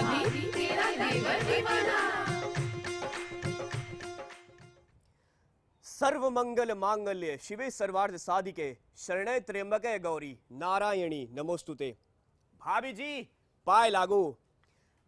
भाभी तेरा देवर दीवाना। सर्व मंगल मांगल्य शिवे सर्वार्थ साधिके शरणे त्र्यंबके गौरी नारायणी नमोस्तुते। भाभी जी पाए लागू।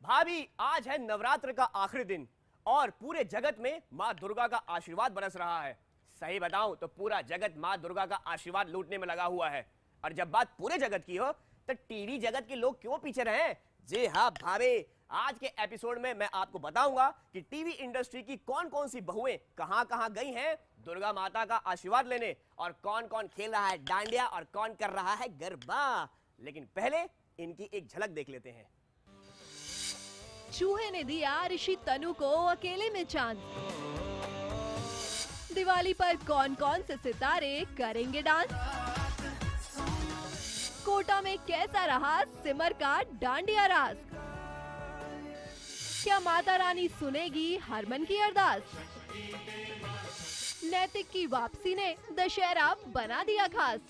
भाभी आज है नवरात्र का आखिरी दिन और पूरे जगत में माँ दुर्गा का आशीर्वाद बरस रहा है। सही बताऊं तो पूरा जगत माँ दुर्गा का आशीर्वाद लूटने में लगा हुआ है। और जब बात पूरे जगत की हो तो टीवी जगत के लोग क्यों पीछे रहे? जी हाँ भाभी, आज के एपिसोड में मैं आपको बताऊंगा कि टीवी इंडस्ट्री की कौन कौन सी बहुएं कहां गई हैं दुर्गा माता का आशीर्वाद लेने, और कौन कौन खेल रहा है डांडिया और कौन कर रहा है गरबा। लेकिन पहले इनकी एक झलक देख लेते हैं। चूहे ने दिया ऋषि तनु को अकेले में चांद। दिवाली पर कौन कौन से सितारे करेंगे डांस? कोटा में कैसा रहा सिमर का डांडिया रास? क्या माता रानी सुनेगी हरमन की अरदास? नैतिक की वापसी ने दशहरा बना दिया खास।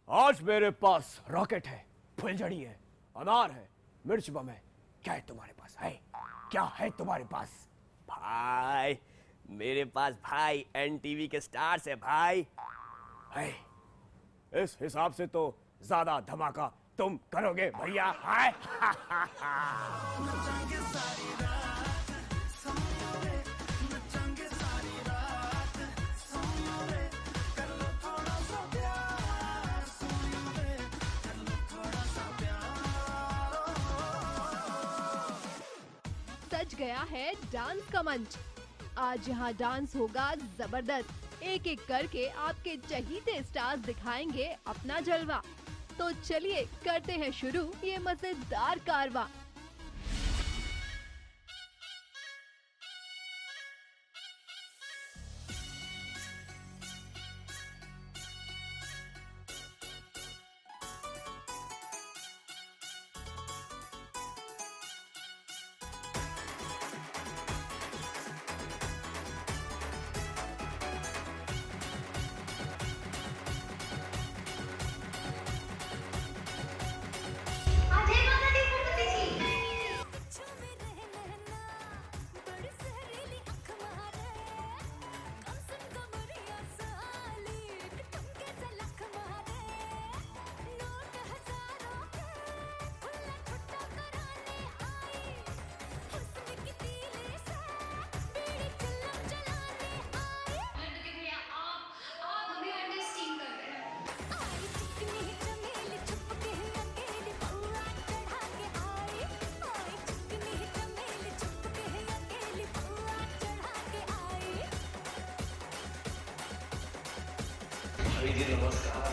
आज मेरे पास रॉकेट है, फुलझड़ी है, अनार है, मिर्च बम है। क्या है तुम्हारे पास? है क्या है तुम्हारे पास? भाई मेरे पास भाई एनटीवी के स्टार्स है भाई। है इस हिसाब से तो ज्यादा धमाका तुम करोगे भैया। हाय सज गया है डांस का मंच। आज यहाँ डांस होगा जबरदस्त। एक एक करके आपके चहीते स्टार्स दिखाएंगे अपना जलवा। तो चलिए करते हैं शुरू ये मजेदार कारवां। जी नमस्कार।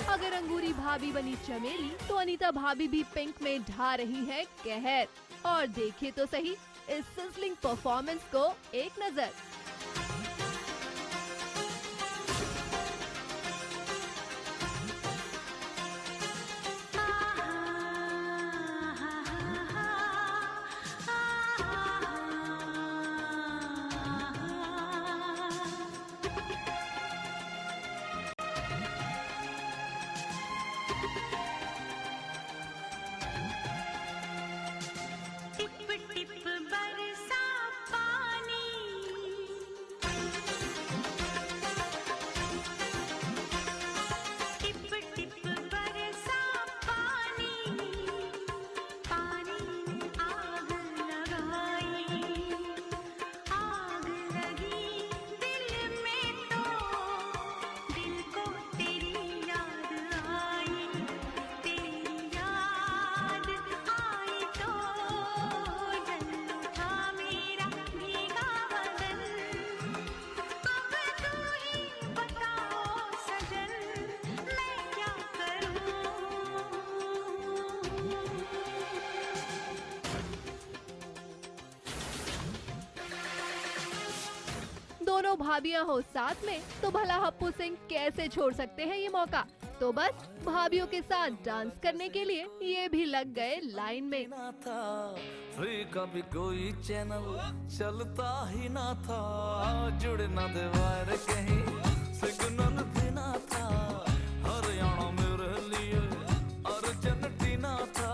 अगर अंगूरी भाभी बनी चमेली तो अनीता भाभी भी पिंक में ढा रही है कहर। और देखिए तो सही इस सिजलिंग परफॉर्मेंस को एक नजर। दोनों भाभियां हो साथ में तो भला हप्पू सिंह कैसे छोड़ सकते हैं ये मौका। तो बस भाभियों के साथ डांस करने के लिए ये भी लग गए लाइन में। ना था फ्री का भी कोई चैनल चलता ही ना था, जुड़ ना दे वायर कहीं सिग्नल भी ना था, हरियाणा मेरे लिए अर्जेंटीना था,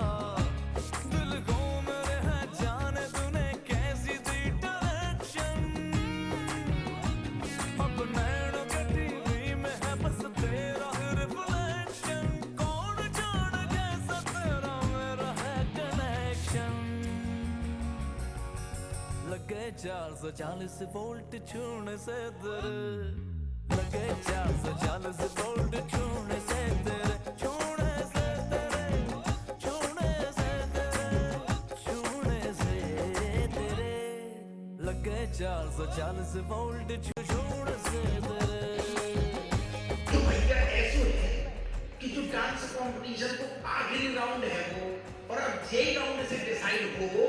दिल को मेरे है जाने तूने कैसी दी डायरेक्शन, अब नैनों के टीवी में है बस तेरा रिफ्लेक्शन, कौन जाने कैसा तेरा मेरा है कनेक्शन, लगे 440 वोल्ट छूने से तेरे, लगे 440 वोल्ट छूने से तेरे, छूने से तेरे, छूने से तेरे, छूने से तेरे, लगे 440 वोल्ट छूने से तेरे। तो भैया ऐसे है कि जो डांस कंपटीशन को आखिरी राउंड है वो, और अब यही राउंड से डिसाइड हो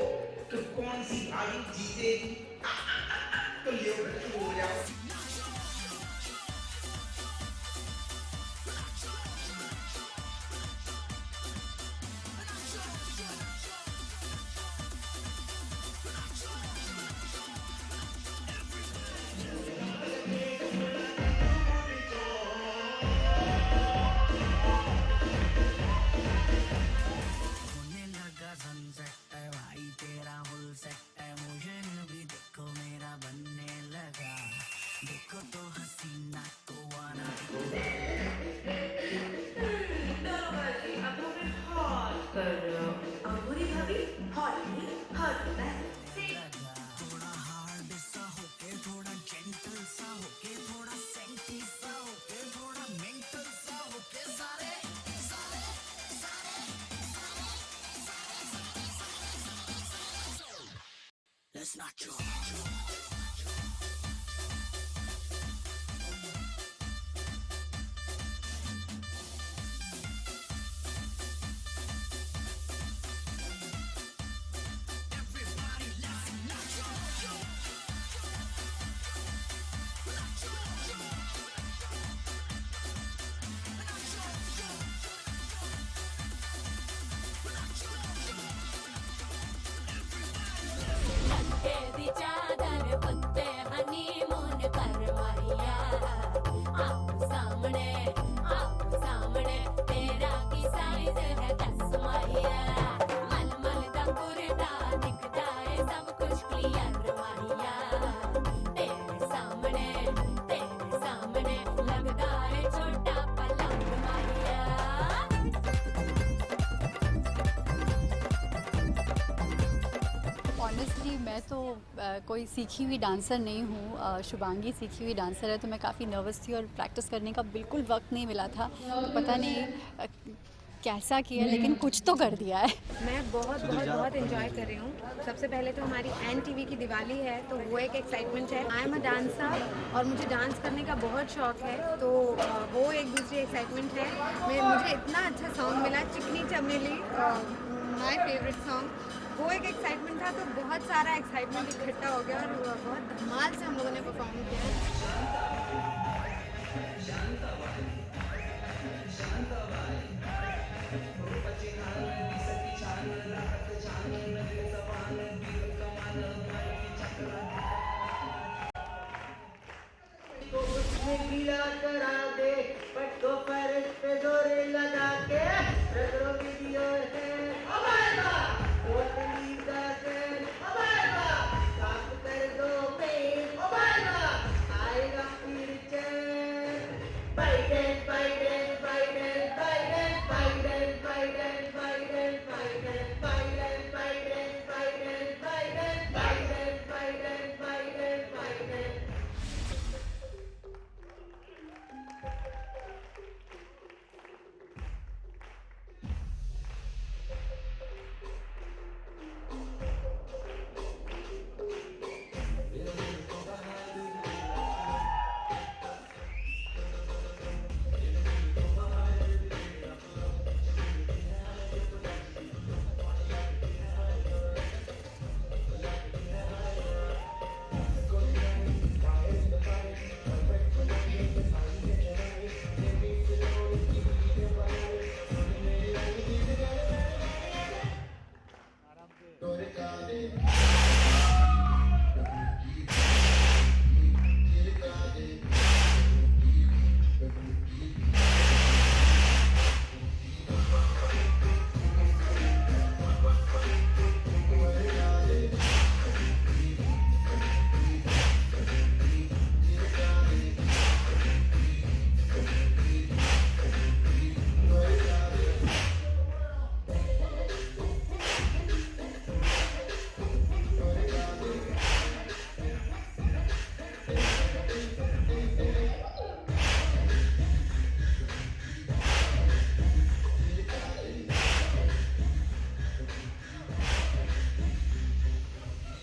कि कौन सी भाभी जीतेगी, तो ये शुरू हो जाओ। होने लगा सनसेट है भाई तेरा फुल सेट है, मुझे भी देखो मेरा बनने लगा, देखो तो हसीना को आना। थोड़ा हार्ड सा होके, थोड़ा जेंटल सा होके, थोड़ा सेंटी सा होके, थोड़ा मेंटल सा होके, सारे सारे Let's not joke. तेरी चादर पत्ते हनीमून करवाइया, आप सामने तेरा की साइज है 10 माहिया, मलमल दा कुर्ता दिखता है सब कुछ क्लियर माहिया, तेरे सामने लगता है छोटा पलंग माहिया। ऑनेस्टली मैं तो कोई सीखी हुई डांसर नहीं हूँ, शुभांगी सीखी हुई डांसर है, तो मैं काफ़ी नर्वस थी और प्रैक्टिस करने का बिल्कुल वक्त नहीं मिला था, तो पता नहीं कैसा किया, लेकिन कुछ तो कर दिया है। मैं बहुत एंजॉय कर रही हूँ। सबसे पहले तो हमारी NTV की दिवाली है, तो वो एक एक्साइटमेंट है। आई एम अ डांसर और मुझे डांस करने का बहुत शौक है, तो वो एक दूसरी एक्साइटमेंट है। मुझे इतना अच्छा सॉन्ग मिला, चिकनी चमेली, माय फेवरेट सॉन्ग, वो एक एक्साइटमेंट था, तो बहुत सारा एक्साइटमेंट इकट्ठा हो गया और बहुत धमाल से हम लोगों ने परफॉर्म किया। गीला करा दे, पट को पैर पे जोरे लगा के, रगड़ो वीडियो है, ओटली का सेल, साफ कर दो पेट, आएगा फिर चैन, Biden Biden Biden Biden Biden Biden Biden Biden Biden Biden Biden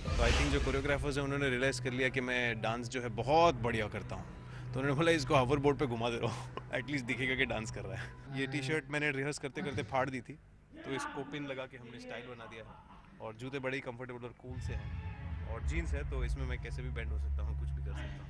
तो आई थिंक जो कोरियोग्राफर्स हैं उन्होंने रियलाइज़ कर लिया कि मैं डांस जो है बहुत बढ़िया करता हूँ, तो उन्होंने बोला इसको हॉवर बोर्ड पे घुमा दे रहो, एटलीस्ट दिखेगा कि डांस कर रहा है। ये टी शर्ट मैंने रिहर्स करते करते फाड़ दी थी, तो इसको पिन लगा के हमने स्टाइल बना दिया है। और जूते बड़े ही कंफर्टेबल और कूल से हैं, और जीन्स है तो इसमें मैं कैसे भी बैंड हो सकता हूँ, कुछ भी कर सकता हूँ।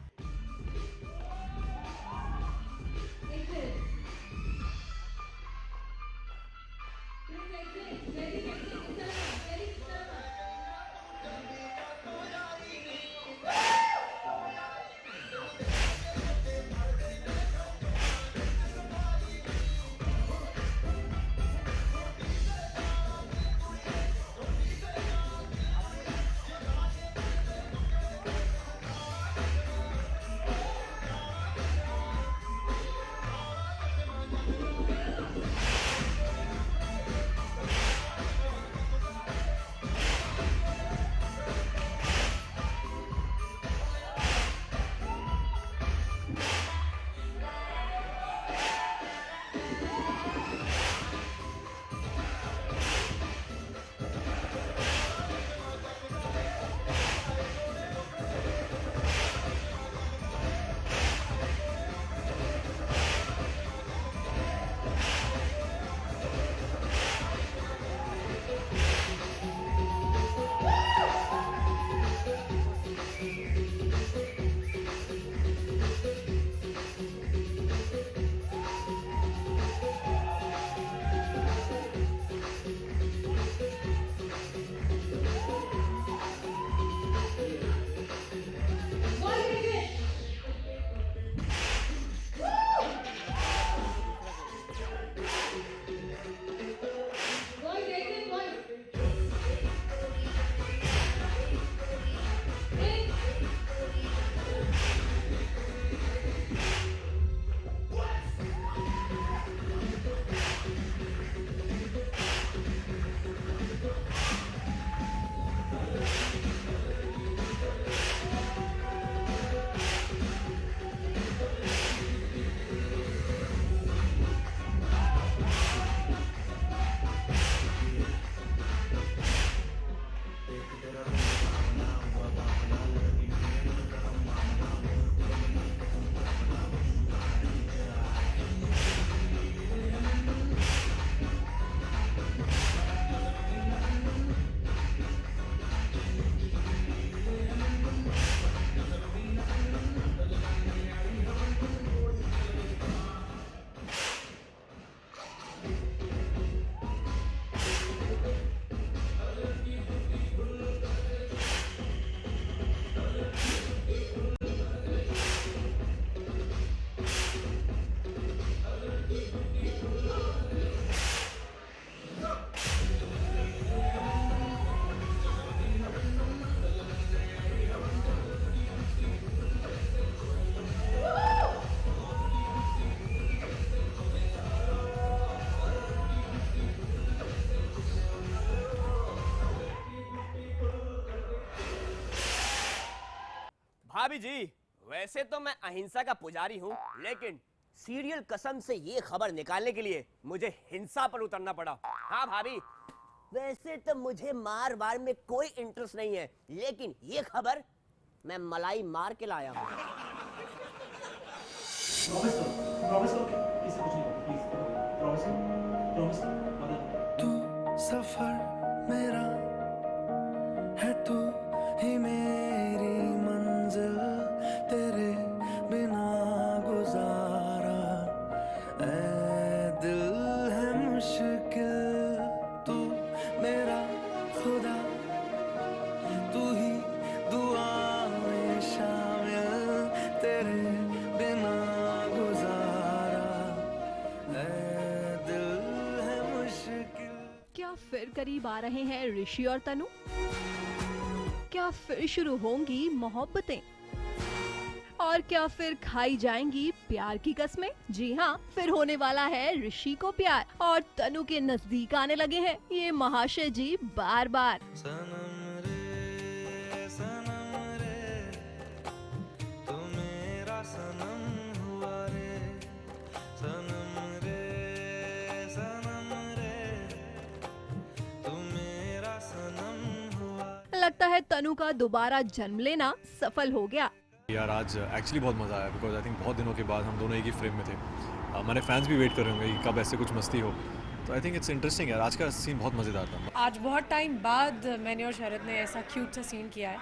भाभी जी, वैसे तो मैं अहिंसा का पुजारी हूँ, लेकिन सीरियल कसम से ये खबर निकालने के लिए मुझे हिंसा पर उतरना पड़ा। हाँ भाभी, वैसे तो मुझे मार वार में कोई इंटरेस्ट नहीं है, लेकिन ये खबर मैं मलाई मार के लाया हूँ। तू सफर मेरा है, तू ही मेरी मंजिल, तेरे बिना गुजारा ऐ दिल है मुश्किल। तू मेरा खुदा करीब आ रहे हैं ऋषि और तनु? क्या फिर शुरू होंगी मोहब्बतें? और क्या फिर खाई जाएंगी प्यार की कस्में? जी हाँ, फिर होने वाला है ऋषि को प्यार और तनु के नजदीक आने लगे हैं ये महाशय जी बार बार। सनम रे तू मेरा सनम हुआ रे, सनम रे तू मेरा सनम हुआ। लगता है तनु का दोबारा जन्म लेना सफल हो गया। यार आज एक्चुअली बहुत मज़ा आया बिकॉज आई थिंक बहुत दिनों के बाद हम दोनों एक ही फ्रेम में थे। हमारे फैंस भी वेट कर रहे होंगे कि कब ऐसे कुछ मस्ती हो, तो आई थिंक इट्स इंटरेस्टिंग यार। आज का सीन बहुत मज़ेदार था। आज बहुत टाइम बाद मैंने और शरद ने ऐसा क्यूट सा सीन किया है,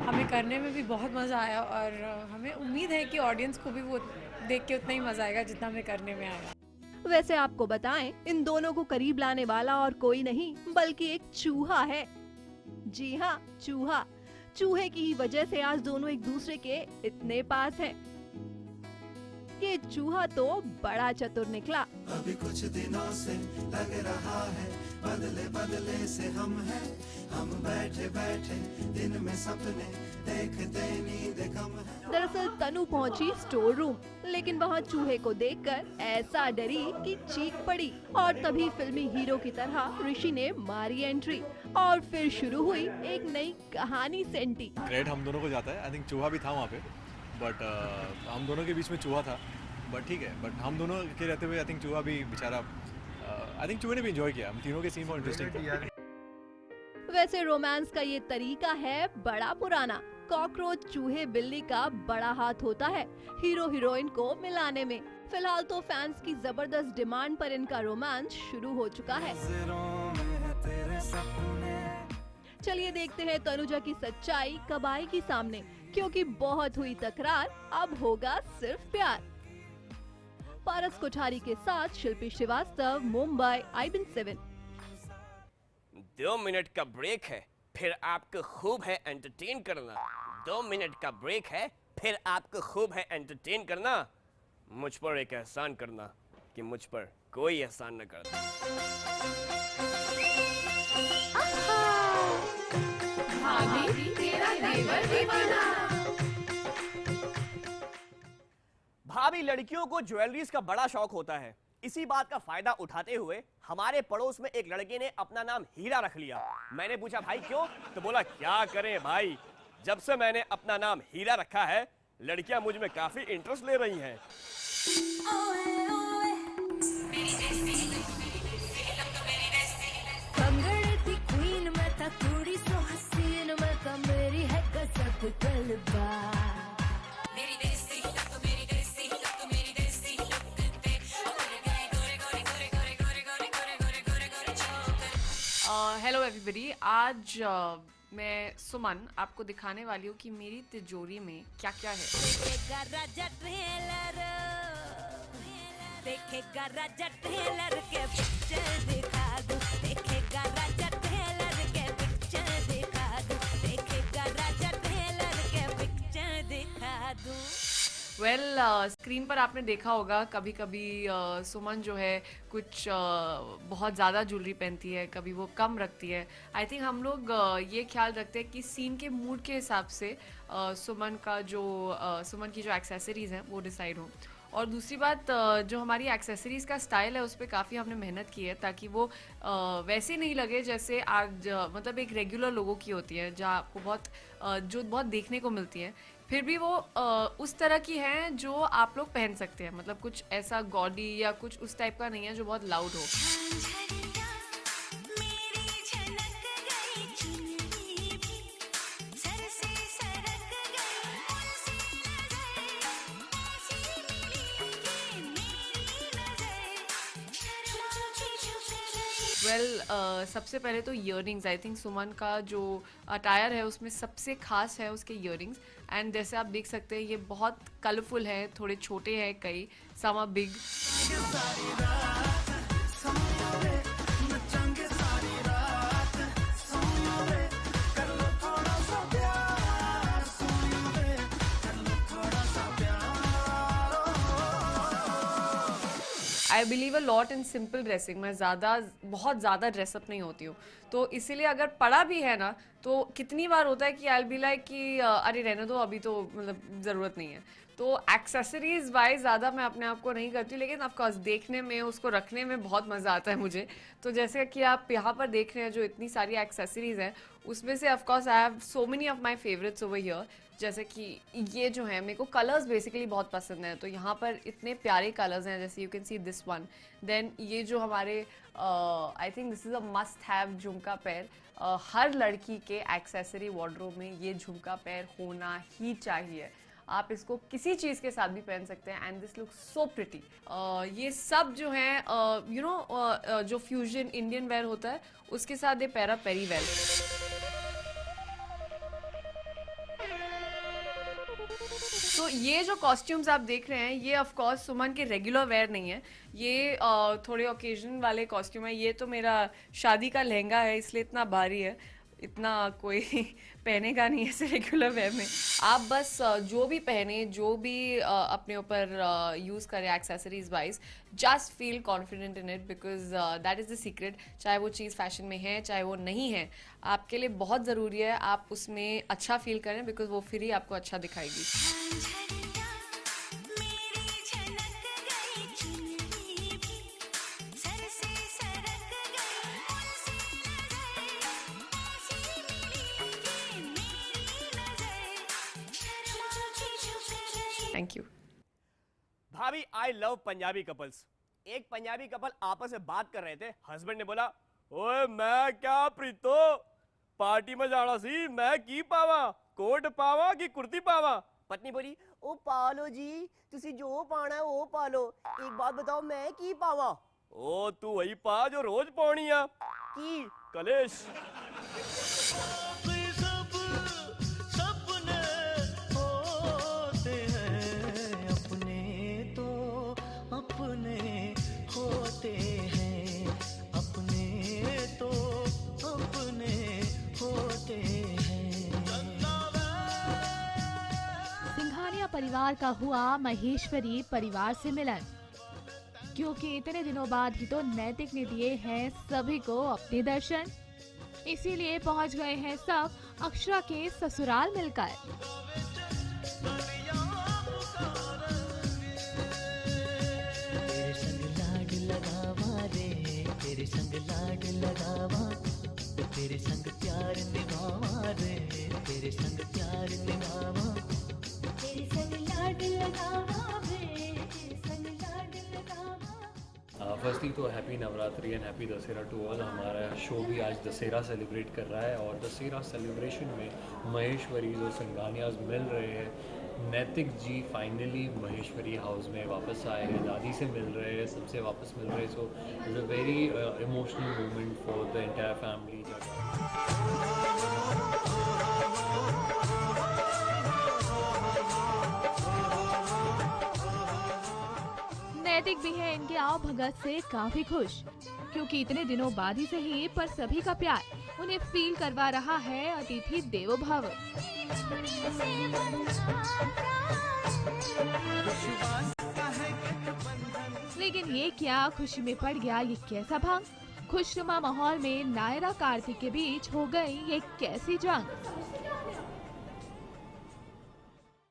हमें करने में भी बहुत मज़ा आया और हमें उम्मीद है कि ऑडियंस को भी वो देख के उतना ही मज़ा आएगा जितना हमें करने में आएगा। वैसे आपको बताएं, इन दोनों को करीब लाने वाला और कोई नहीं बल्कि एक चूहा है। जी हाँ, चूहा। चूहे की ही वजह से आज दोनों एक दूसरे के इतने पास हैं। ये चूहा तो बड़ा चतुर निकला। अभी कुछ दिनों से लग रहा है बदले बदले से हम हैं, हम बैठे बैठे दिन में सपने देखते नींद कम है। दरअसल तनु पहुंची स्टोर रूम, लेकिन वहां चूहे को देखकर ऐसा डरी कि चीख पड़ी और तभी फिल्मी हीरो की तरह ऋषि ने मारी एंट्री और फिर शुरू हुई एक नई कहानी सेंटी। क्रेडिट हम दोनों को जाता है। आई थिंक चूहा भी था वहाँ पे, बट हम दोनों के बीच में चूहा था, बट ठीक है। बट हम दोनों के रहते हुए आई थिंक चूहा भी बेचारा, आई थिंक चूहे ने भी एंजॉय किया। हम तीनों के सीन बहुत इंटरेस्टिंग थे। वैसे रोमांस का ये तरीका है बड़ा पुराना। कॉकरोच चूहे बिल्ली का बड़ा हाथ होता है हीरो हीरोइन को मिलाने में। फिलहाल तो फैंस की जबरदस्त डिमांड पर इनका रोमांस शुरू हो चुका है। चलिए देखते हैं तनुजा की सच्चाई कब आएगी सामने, क्योंकि बहुत हुई तकरार, अब होगा सिर्फ प्यार। पारस कोठारी के साथ शिल्पी श्रीवास्तव, मुंबई, IBN7। 2 मिनट का ब्रेक है, फिर आपको खूब है एंटरटेन करना। 2 मिनट का ब्रेक है, फिर आपको खूब है एंटरटेन करना। मुझ पर एक एहसान करना कि मुझ पर कोई एहसान न करना। भाभी तेरा देवर दीवाना। भाभी लड़कियों को ज्वेलरीज का बड़ा शौक होता है। इसी बात का फायदा उठाते हुए हमारे पड़ोस में एक लड़के ने अपना नाम हीरा रख लिया। मैंने पूछा भाई क्यों, तो बोला क्या करें भाई, जब से मैंने अपना नाम हीरा रखा है लड़कियां मुझ में काफी इंटरेस्ट ले रही हैं। हेलो एवरीबडी, आज मैं सुमन आपको दिखाने वाली हूँ कि मेरी तिजोरी में क्या क्या है। देखेगा राजा ट्रेलर के पिक्चर दिखा दूं, देखेगा राजा ट्रेलर के पिक्चर दिखा दूं, देखेगा राजा ट्रेलर के पिक्चर दिखा दूं। वेल, स्क्रीन पर आपने देखा होगा कभी कभी सुमन जो है कुछ बहुत ज़्यादा ज्वेलरी पहनती है, कभी वो कम रखती है। आई थिंक हम लोग ये ख्याल रखते हैं कि सीन के मूड के हिसाब से सुमन की जो एक्सेसरीज़ हैं वो डिसाइड हो। और दूसरी बात, जो हमारी एक्सेसरीज़ का स्टाइल है उस पर काफ़ी हमने मेहनत की है ताकि वो वैसे नहीं लगे जैसे आज मतलब एक रेगुलर लोगों की होती है, जहाँ आपको बहुत देखने को मिलती है, फिर भी वो उस तरह की हैं जो आप लोग पहन सकते हैं। मतलब कुछ ऐसा गॉडी या कुछ उस टाइप का नहीं है जो बहुत लाउड हो। सबसे पहले तो ईयररिंग्स। आई थिंक सुमन का जो अटायर है उसमें सबसे खास है उसके ईयररिंग्स। एंड जैसे आप देख सकते हैं ये बहुत कलरफुल है, थोड़े छोटे हैं कई, some are big. I believe a lot in simple dressing. मैं बहुत ज़्यादा ड्रेसअप नहीं होती हूँ, तो इसीलिए अगर पड़ा भी है ना, तो कितनी बार होता है कि आई बी लाइक कि अरे रहने दो, अभी तो मतलब ज़रूरत नहीं है। तो एक्सेसरीज वाइज ज़्यादा मैं अपने आप को नहीं करती, लेकिन ऑफकोर्स देखने में, उसको रखने में बहुत मज़ा आता है मुझे। तो जैसे कि आप यहाँ पर देख रहे हैं जो इतनी सारी एक्सेसरीज हैं, उसमें से of course I have so many of my favourites over here. जैसे कि ये जो है, मेरे को कलर्स बेसिकली बहुत पसंद है, तो यहाँ पर इतने प्यारे कलर्स हैं, जैसे you can see this one. Then ये जो हमारे I think this is a must have jhumka pair. हर लड़की के एक्सेसरी वार्डरोब में ये झुमका पैर होना ही चाहिए। आप इसको किसी चीज़ के साथ भी पहन सकते हैं and this look so pretty. ये सब जो है यू नो जो फ्यूजन इंडियन वेयर होता है, उसके साथ ये पैरा पेरी वेल। तो ये जो कॉस्ट्यूम्स आप देख रहे हैं, ये ऑफ कोर्स सुमन के रेगुलर वेयर नहीं है, ये थोड़े ओकेजन वाले कॉस्ट्यूम है। ये तो मेरा शादी का लहंगा है, इसलिए इतना भारी है, इतना कोई पहनेगा नहीं ऐसे रेगुलर वेयर में। आप बस जो भी पहने, जो भी अपने ऊपर यूज़ करें accessories wise, just feel confident in it, because that is the secret. चाहे वो चीज़ फैशन में है, चाहे वो नहीं है, आपके लिए बहुत ज़रूरी है आप उसमें अच्छा फील करें, बिकॉज वो फिर ही आपको अच्छा दिखाएगी। Thank you. भाभी, आई लव पंजाबी कपल्स। एक पंजाबी कपल आपस में बात कर रहे थे, हस्बैंड ने बोला, ओए मैं क्या प्रीतो पार्टी में जाना सी, मैं की पावा, कोट पावा कि कुर्ती पावा। पत्नी बोली, ओ पा लो जी, तुसी जो पाना है वो पा लो, एक बात बताओ मैं की पावा। ओ तू वही पा जो रोज पानी है, की कलेश। सिंघानिया परिवार का हुआ महेश्वरी परिवार से मिलन, क्योंकि इतने दिनों बाद ही तो नैतिक ने दिए हैं सभी को अपने दर्शन। इसीलिए पहुंच गए हैं सब अक्षरा के ससुराल मिलकर। तेरे संग लाड लगावा रे, तेरे संग लाड लगावा, तेरे संग प्यार निभावा रे, तेरे संग प्यार निभावा, तेरे संग लाड लगावा रे, तेरे संग लाड लगावा। फर्स्टली तो happy Navratri and happy Dussehra to all. हमारा शो भी आज दशहरा सेलिब्रेट कर रहा है और दशहरा सेलिब्रेशन में महेश्वरी और संघानियाज मिल रहे हैं। नैतिक जी फाइनली महेश्वरी हाउस में वापस आए हैं, दादी से मिल रहे हैं, सबसे वापस मिल रहे हैं। So it's a very emotional moment for the entire family. नैतिक भी है इनके आओ भगत से काफी खुश, क्योंकि इतने दिनों बाद ही सही पर सभी का प्यार उन्हें फील करवा रहा है अतिथि देवो भव। लेकिन ये क्या खुशी में पड़ गया ये कैसा भंग? खुशनुमा माहौल में नायरा कार्तिक के बीच हो गई ये कैसी जंग?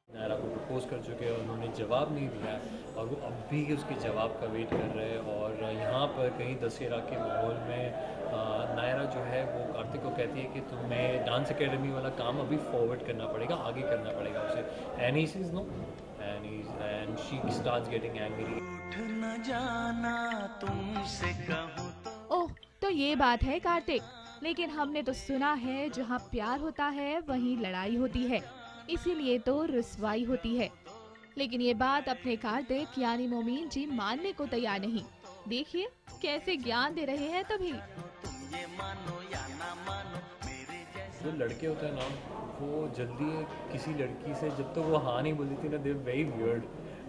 नायरा को प्रपोज कर चुके हैं, उन्होंने जवाब नहीं दिया और वो अब भी उसके जवाब का वेट कर रहे हैं। और यहाँ पर कहीं दशहरा के माहौल में नायरा जो है वो कार्तिक को कहती है कि तुम्हें डांस एकेडमी वाला काम अभी फॉरवर्ड करना पड़ेगा, आगे करना पड़ेगा उसे। And he says no and she starts getting angry. न जाना तुमसे कहूं ओह, तो ये बात है कार्तिक। लेकिन हमने तो सुना है जहाँ प्यार होता है वहीं लड़ाई होती है, इसीलिए तो रुसवाई होती है। लेकिन ये बात अपने कार्तिक यानी मोमीन जी मानने को तैयार नहीं। देखिए कैसे ज्ञान दे रहे हैं तभी। जो लड़के होते हैं ना, वो जल्दी किसी लड़की से जब तक तो वो हाँ नहीं बोल देती ना, दे वेरी वियर्ड।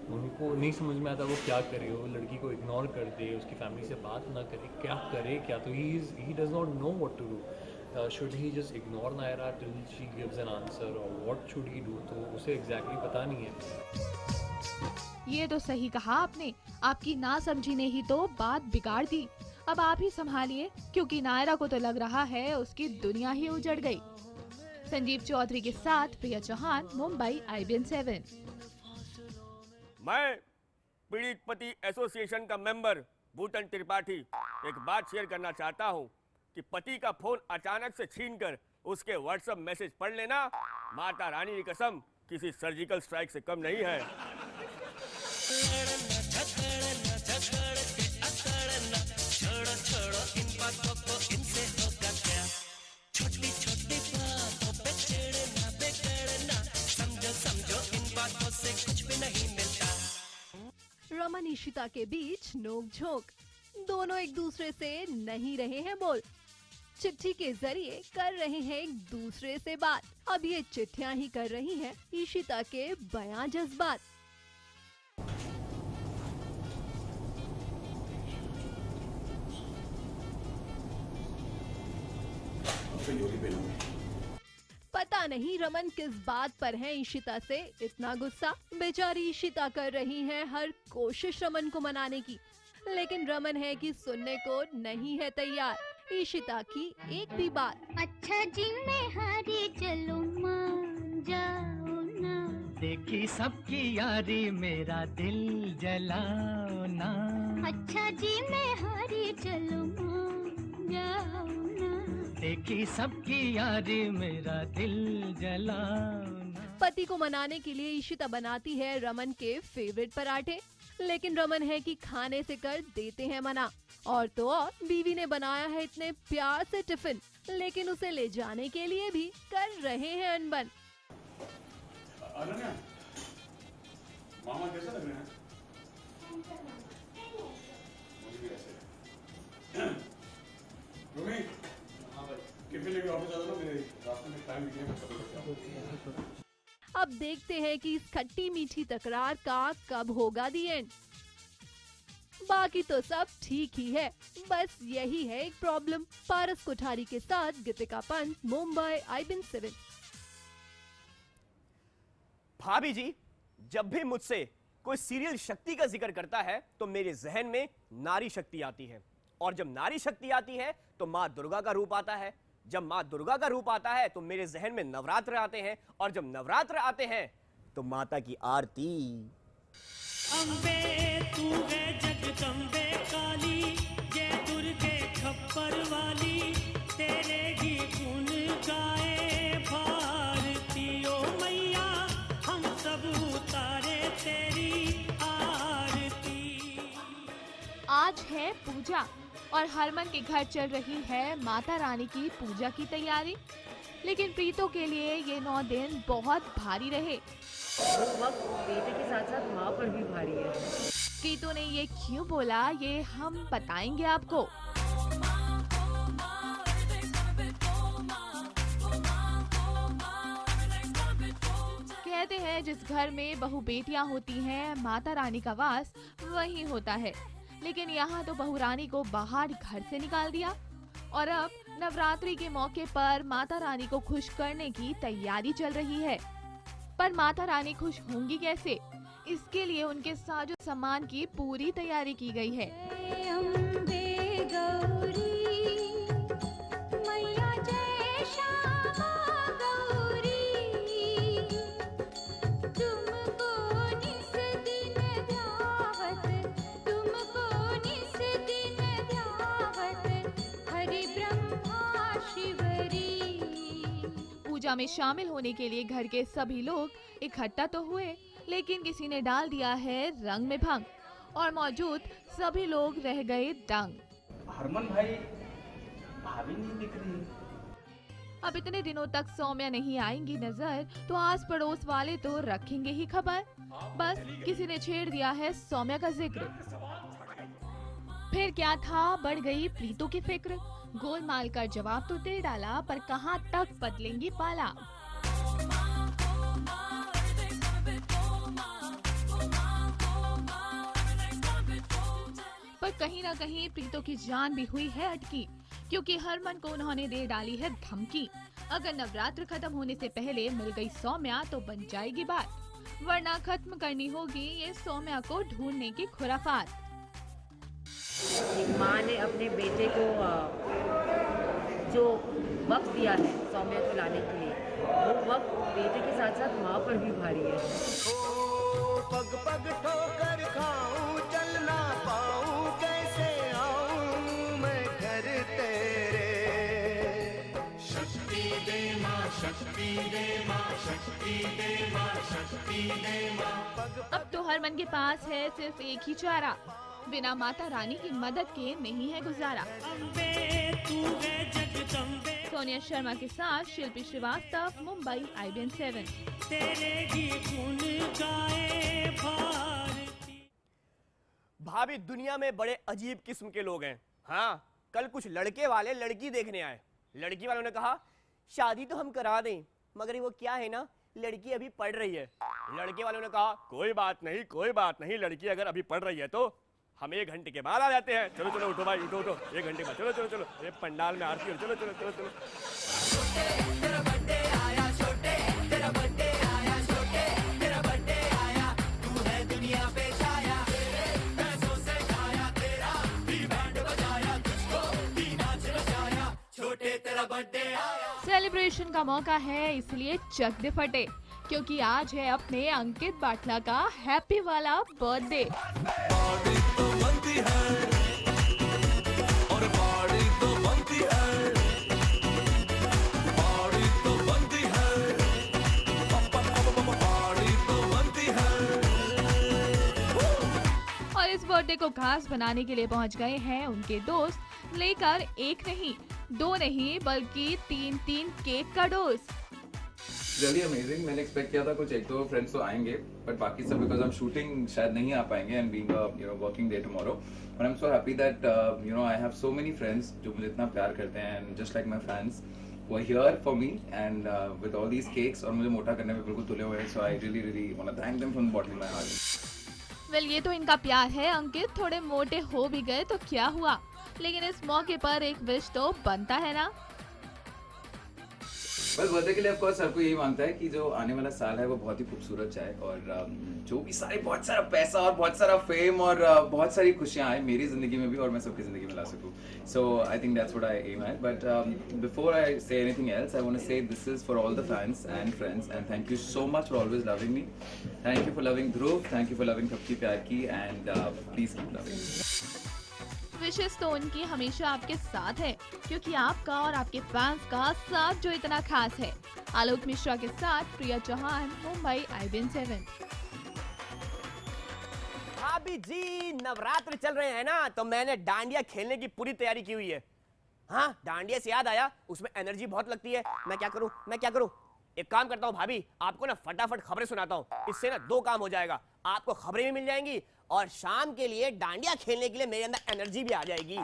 उनको नहीं समझ में आता वो क्या करे, वो लड़की को इग्नोर कर दे, उसकी फैमिली से बात ना करे, क्या करे क्या। तो he does not know what to do. should he just ignore Naira till she gives an answer or what should he do? तो उसे exactly पता नहीं है। ये तो सही कहा आपने, आपकी नासमझी ने ही तो बात बिगाड़ दी। अब आप ही संभालिए, क्योंकि नायरा को तो लग रहा है उसकी दुनिया ही उजड़ गई। संजीव चौधरी के साथ प्रिया चौहान, मुंबई, IBN 7। मैं पीड़ित पति एसोसिएशन का मेंबर भूटन त्रिपाठी एक बात शेयर करना चाहता हूं कि पति का फोन अचानक से छीनकर उसके व्हाट्सएप मैसेज पढ़ लेना माता रानी की कसम किसी सर्जिकल स्ट्राइक से कम नहीं है। छोटी छोटी बातों पे चिढ़ना बिगड़ना, समझो समझो इन बातों से कुछ भी नहीं मिलता। रमन इशिता के बीच नोक-झोंक, दोनों एक दूसरे से नहीं रहे हैं बोल, चिट्ठी के जरिए कर रहे हैं एक दूसरे से बात। अब ये चिट्ठियां ही कर रही हैं इशिता के बयां जज्बात। पता नहीं रमन किस बात पर है इशिता से इतना गुस्सा। बेचारी इशिता कर रही है हर कोशिश रमन को मनाने की, लेकिन रमन है कि सुनने को नहीं है तैयार इशिता की एक भी बात। अच्छा जी मैं हारी चलो मान जाओ ना, देखी सबकी यारी मेरा दिल जलाओ ना। अच्छा जी मैं हारी चलो मान जाओ ना, देखी सबकी यारी मेरा दिल जलाओ ना। पति को मनाने के लिए इशिता बनाती है रमन के फेवरेट पराठे, लेकिन रमन है कि खाने से कर देते हैं मना। और तो और बीवी ने बनाया है इतने प्यार से टिफिन, लेकिन उसे ले जाने के लिए भी कर रहे हैं अनबन। अनन्या, मामा कैसा लग रहे हैं? मुझे भी ऐसे। रोमी, टिफिन लेके ऑफिस आ जाओ, मेरे रास्ते में टाइम निकले, मैं कभी बच जाऊँ। अब देखते हैं कि इस खट्टी मीठी तकरार का कब होगा दी एंड। बाकी तो सब ठीक ही है, बस यही है एक प्रॉब्लम। पारस कोठारी के साथ गीतिका पंत, मुंबई, IBN 7। भाभी जी, जब भी मुझसे कोई सीरियल शक्ति का जिक्र करता है तो मेरे जहन में नारी शक्ति आती है, और जब नारी शक्ति आती है तो माँ दुर्गा का रूप आता है। जब माँ दुर्गा का रूप आता है तो मेरे जहन में नवरात्र आते हैं, और जब नवरात्र आते हैं तो माता की आरती। अम्बे तू है जगदम्बे काली, जय दुर्गे खप्पर वाली, तेरे ही गुण गाए भारती ओ मैया, हम सब उतारे तेरी आरती। आज है पूजा और हरमन के घर चल रही है माता रानी की पूजा की तैयारी, लेकिन प्रीतो के लिए ये 9 दिन बहुत भारी रहे। वो वक्त बेटे के साथ साथ माँ पर भी भारी है। प्रीतो ने ये क्यों बोला, ये हम बताएंगे आपको। कहते हैं जिस घर में बहू बेटियां होती हैं, माता रानी का वास वहीं होता है, लेकिन यहाँ तो बहू रानी को बाहर घर से निकाल दिया। और अब नवरात्रि के मौके पर माता रानी को खुश करने की तैयारी चल रही है। पर माता रानी खुश होंगी कैसे, इसके लिए उनके साजो सामान की पूरी तैयारी की गई है। अम्बे गौरी मैया जय श्यामा गौरी, तुमको निस दिन ध्यावत, तुमको निस दिन ध्यावत, हरि ब्रह्मा शिवरी। पूजा में शामिल होने के लिए घर के सभी लोग इकट्ठा तो हुए, लेकिन किसी ने डाल दिया है रंग में भंग, और मौजूद सभी लोग रह गए दंग। हरमन भाई, भाभी नहीं दिख रही। अब इतने दिनों तक सौम्या नहीं आएंगी नजर, तो आस पड़ोस वाले तो रखेंगे ही खबर। बस किसी ने छेड़ दिया है सौम्या का जिक्र। फिर क्या था, बढ़ गई प्रीतो की फिक्र। गोलमाल का जवाब तो दे डाला, पर कहाँ तक बदलेंगी पाला। पर कहीं ना कहीं प्रीतो की जान भी हुई है अटकी, क्योंकि हरमन को उन्होंने दे डाली है धमकी। अगर नवरात्र खत्म होने से पहले मिल गई सौम्या तो बन जाएगी बात। वरना खत्म करनी होगी ये सौम्या को ढूंढने की खुराफात। एक माँ ने अपने बेटे को जो वक्त दिया है सौम्या को लाने के लिए, वो वक्त बेटे के साथ साथ माँ पर भी भारी है। पग पग ठोकर खाऊं, चल ना पाऊं, कैसे आऊं मैं घर तेरे। शक्ति दे माँ, शक्ति दे माँ, शक्ति दे माँ, शक्ति दे माँ। अब तो हर मन के पास है सिर्फ एक ही चारा, बिना माता रानी की मदद के नहीं है गुजारा। सोनिया शर्मा के साथ शिल्पी श्रीवास्तव, मुंबई, IBN 7। भाभी, दुनिया में बड़े अजीब किस्म के लोग हैं। हाँ, कल कुछ लड़के वाले लड़की देखने आए। लड़की वालों ने कहा शादी तो हम करा दें, मगर वो क्या है ना, लड़की अभी पढ़ रही है। लड़के वालों ने कहा कोई बात नहीं, कोई बात नहीं, लड़की अगर अभी पढ़ रही है तो हम 1 घंटे के बाद आ जाते हैं। चलो चलो उठो भाई, उठो उठो, 1 घंटे बाद चलो चलो चलो, अरे पंडाल में आरती हो, चलो चलो चलो चलो। तेरा बर्थडे आया छोटे, तेरा बर्थडे आया छोटे, तेरा बर्थडे आया, तू है दुनिया पे छाया, पैसों से खाया तेरा भी बैंड बजाया, तुझको भी नाच नचाया, छोटे तेरा बर्थडे आया। सेलिब्रेशन का मौका है, इसलिए चक दे फटे, क्योंकि आज है अपने अंकित बाटला का हैप्पी वाला बर्थडे। और इस बर्थडे को खास बनाने के लिए पहुंच गए हैं उनके दोस्त, लेकर 1 नहीं, 2 नहीं, बल्कि 3 केक का डोज। Really amazing. मैंने एक्सपेक्ट किया था कुछ 1-2 फ्रेंड्स तो आएंगे, बट बाकी सब बिकॉज आई एम शूटिंग शायद नहीं आ पाएंगे and being working day tomorrow, but I am so happy that I have so many friends जो मुझे इतना प्यार करते हैं and just like my fans were here for me and with all these cakes और मुझे मोटा करने में बिल्कुल तुले हुए हैं, so I really want to thank them from the bottom of my heart। Well, ये तो इनका प्यार है। अंकित थोड़े मोटे हो भी गए तो क्या हुआ, लेकिन इस मौके पर एक विश तो बनता है ना। बस बर्थडे के लिए ऑफ कोर्स सबको यही मांगता है कि जो आने वाला साल है वो बहुत ही खूबसूरत जाए और जो भी सारे बहुत सारा पैसा और बहुत सारा फेम और बहुत सारी खुशियाँ आए मेरी जिंदगी में भी और मैं सबकी जिंदगी में ला सकूँ। So I think that's what I am at, but before I say anything else I want to say this is for all the fans and friends and thank you so much for always loving me. Thank you for loving Dhruv, thank you for loving सबकी प्यार की and please keep loving. विशेष तो उनकी हमेशा आपके साथ है, क्योंकि आपका और आपके फैंस का साथ जो इतना खास है। आलोक मिश्रा के साथ प्रिया चौहान, मुंबई, IBN 7। भाभी जी, नवरात्र चल रहे हैं ना, तो मैंने डांडिया खेलने की पूरी तैयारी की हुई है। हाँ, डांडिया से याद आया, उसमें एनर्जी बहुत लगती है। मैं क्या करूँ? एक काम करता हूँ भाभी, आपको ना फटाफट खबरें सुनाता हूँ। इससे ना 2 काम हो जाएगा, आपको खबरें भी मिल जाएंगी और शाम के लिए डांडिया खेलने के लिए मेरे अंदर एनर्जी भी आ जाएगी।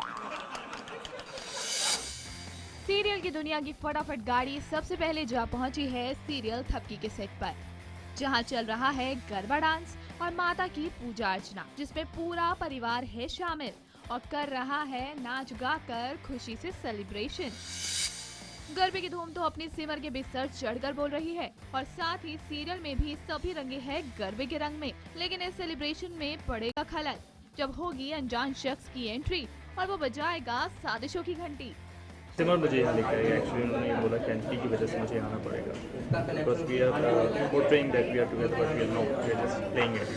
सीरियल की दुनिया की फटाफट गाड़ी सबसे पहले जा पहुंची है सीरियल थपकी के सेट पर, जहां चल रहा है गरबा डांस और माता की पूजा अर्चना, जिसमें पूरा परिवार है शामिल और कर रहा है नाच गा कर खुशी से सेलिब्रेशन। गरबे की धूम तो अपनी सिमर के भी सर चढ़कर बोल रही है और साथ ही सीरियल में भी सभी रंगे हैं गरबे के रंग में। लेकिन इस सेलिब्रेशन में पड़ेगा खलल जब होगी अनजान शख्स की एंट्री और वो बजाएगा साजिशों की घंटी। सिमर मुझे यहाँ लेकर आई, एक्चुअली उन्होंने ये बोला कि एंट्री की वजह से मुझे आना पड़ेगा, because we are portraying that we are together but we are not, we are just playing it.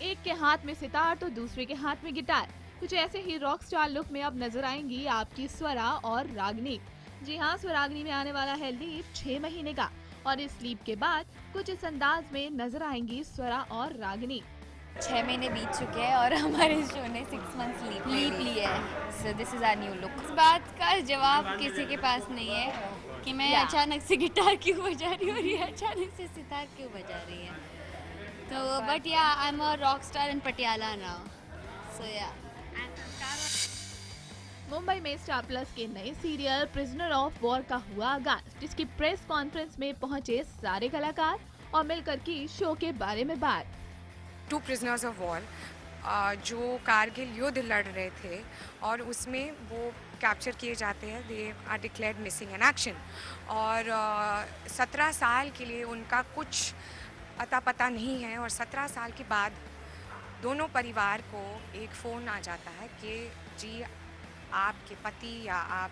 एक के हाथ में सितार तो दूसरे के हाथ में गिटार। कुछ ऐसे ही रॉक स्टार लुक में अब नजर आएंगी आपकी स्वरा और रागनी। जी हाँ, स्वराग्नि में आने वाला है लीप 6 महीने का और इस लीप के बाद कुछ इस अंदाज में नजर आएंगी स्वरा और रागनी। 6 महीने बीत चुके हैं और हमारे शो ने 6 मंथ्स लीप ली है। So this is our new look. इस बात का जवाब किसी के पास नहीं है कि मैं अचानक से गिटार क्यों बजा रही हूँ और ये अचानक से सितार क्यों बजा रही है। तो but yeah I am a rock star in Patiala now, so yeah. Mumbai में स्टार प्लस के नए सीरियल प्रिजनर ऑफ वॉर का हुआ आगाज, जिसकी प्रेस कॉन्फ्रेंस में पहुंचे सारे कलाकार और मिलकर की शो के बारे में बात। 2 प्रिजनर्स ऑफ वॉर जो कारगिल युद्ध लड़ रहे थे और उसमें वो कैप्चर किए जाते हैं, they are declared missing in action और 17 साल के लिए उनका कुछ अता पता नहीं है और 17 साल के बाद दोनों परिवार को एक फ़ोन आ जाता है कि जी आपके पति या आप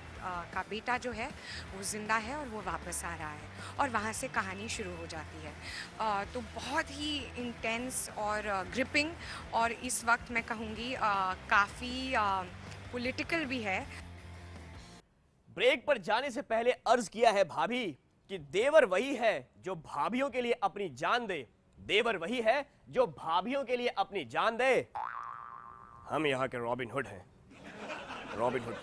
का बेटा जो है वो ज़िंदा है और वो वापस आ रहा है, और वहाँ से कहानी शुरू हो जाती है। तो बहुत ही इंटेंस और ग्रिपिंग, और इस वक्त मैं कहूँगी काफ़ी पॉलिटिकल भी है। ब्रेक पर जाने से पहले अर्ज किया है भाभी कि देवर वही है जो भाभियों के लिए अपनी जान दे, देवर वही है जो भाभियों के लिए अपनी जान दे। हम यहाँ के रॉबिन हुड हैं, रॉबिन हुड।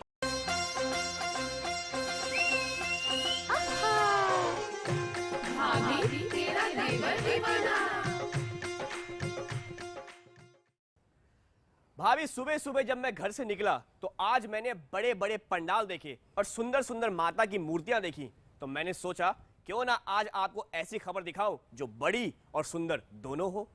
भाभी तेरा देवर दीवाना। भाभी सुबह सुबह जब मैं घर से निकला तो आज मैंने बड़े बड़े पंडाल देखे और सुंदर सुंदर माता की मूर्तियां देखी, तो मैंने सोचा क्यों ना आज आपको ऐसी खबर दिखाऊं जो बड़ी और सुंदर दोनों हो।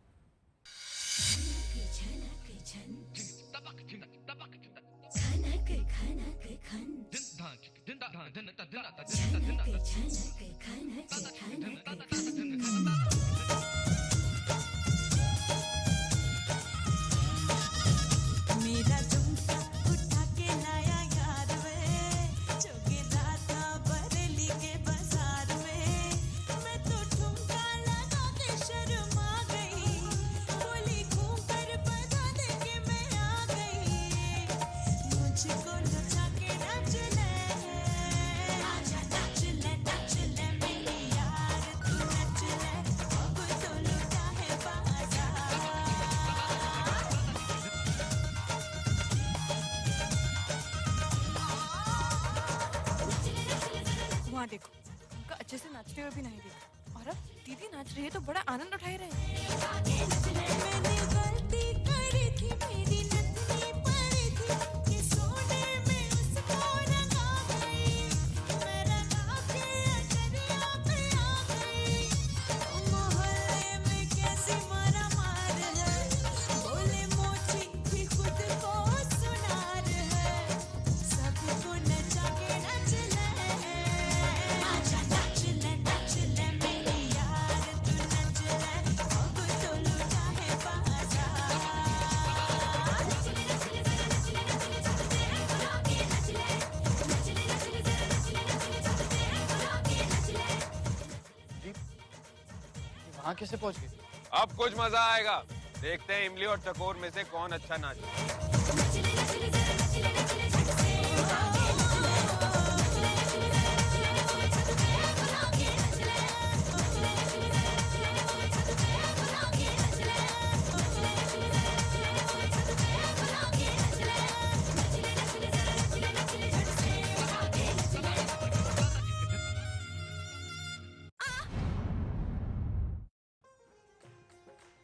मेरा झुमका उठा के लाया यार वे, जो गिरा था बरेली के बाजार में। मैं तो ठुमका लगा के शर्मा गई, बोली घूम कर बता दे के मैं आ गई। मुझको नचा के नाच ले, आजा नाच ले मेरी यार, तू नच ले, अब तो लुटा है बाजार। वहाँ देखो, उनका अच्छे से नाचते हुए भी नहीं देखा, और अब दीदी नाच रही है तो बड़ा आनंद उठाए रहे हैं। मैंने गलती करी थी, मेरी नथनी पड़ी थी, कि सोने में उसको रंगा गई। मैं रंगा के अचरिया पे आ गई। मोहल्ले में कैसी मारा मार है, बोले मोची भी खुद को सुनार है। सबको नचा के नच ले, आजा नाच ले मेरी यार, तू नच ले, अब तो लुटा है बाजार। वहाँ कैसे पहुँच गए? अब कुछ मजा आएगा, देखते हैं इमली और चकोर में से कौन अच्छा नाचता है।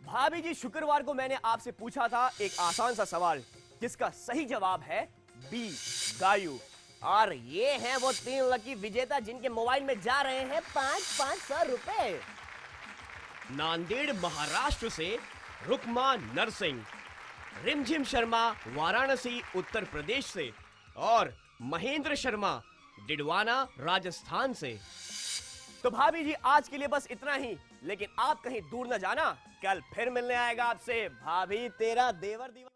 भाभी जी, शुक्रवार को मैंने आपसे पूछा था एक आसान सा सवाल, जिसका सही जवाब है बी, गायू। और ये हैं वो 3 लकी विजेता जिनके मोबाइल में जा रहे हैं 500 रुपए। नांदेड़ महाराष्ट्र से रुकमा नरसिंह, रिमझिम शर्मा वाराणसी उत्तर प्रदेश से, और महेंद्र शर्मा डिडवाना राजस्थान से। तो भाभी जी, आज के लिए बस इतना ही, लेकिन आप कहीं दूर न जाना, कल फिर मिलने आएगा आपसे भाभी तेरा देवर दीवाना।